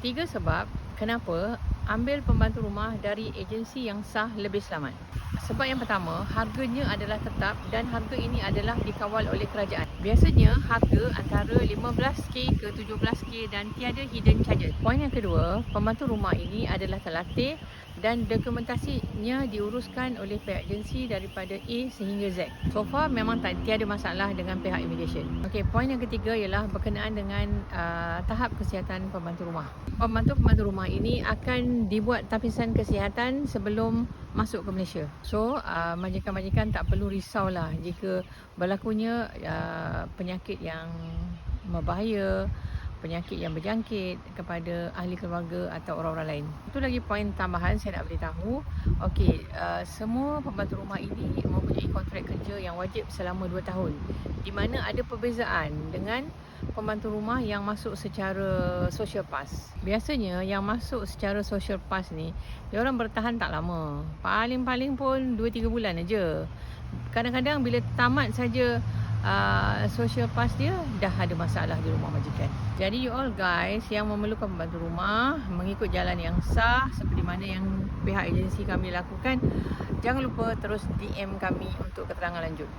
3 sebab kenapa ambil pembantu rumah dari agensi yang sah lebih selamat. Sebab yang pertama, harganya adalah tetap dan harga ini adalah dikawal oleh kerajaan. Biasanya harga antara 15k ke 17k dan tiada hidden charges. Poin yang kedua, pembantu rumah ini adalah terlatih dan dokumentasinya diuruskan oleh pihak agensi daripada A sehingga Z. So far memang tiada masalah dengan pihak immigration. Okey, poin yang ketiga ialah berkenaan dengan tahap kesihatan pembantu rumah. Pembantu rumah ini akan dibuat tapisan kesihatan sebelum masuk ke Malaysia. So, majikan-majikan tak perlu risaulah jika berlakunya penyakit yang berbahaya, penyakit yang berjangkit kepada ahli keluarga atau orang-orang lain. Itu lagi poin tambahan saya nak beritahu. Okey, semua pembantu rumah ini mempunyai kontrak kerja yang wajib selama 2 tahun. Di mana ada perbezaan dengan pembantu rumah yang masuk secara social pass. Biasanya yang masuk secara social pass ni, dia orang bertahan tak lama. Paling-paling pun 2-3 bulan aja. Kadang-kadang bila tamat saja social pass dia, dah ada masalah di rumah majikan. Jadi you all guys yang memerlukan pembantu rumah mengikut jalan yang sah seperti mana yang pihak agensi kami lakukan, jangan lupa terus DM kami untuk keterangan lanjut.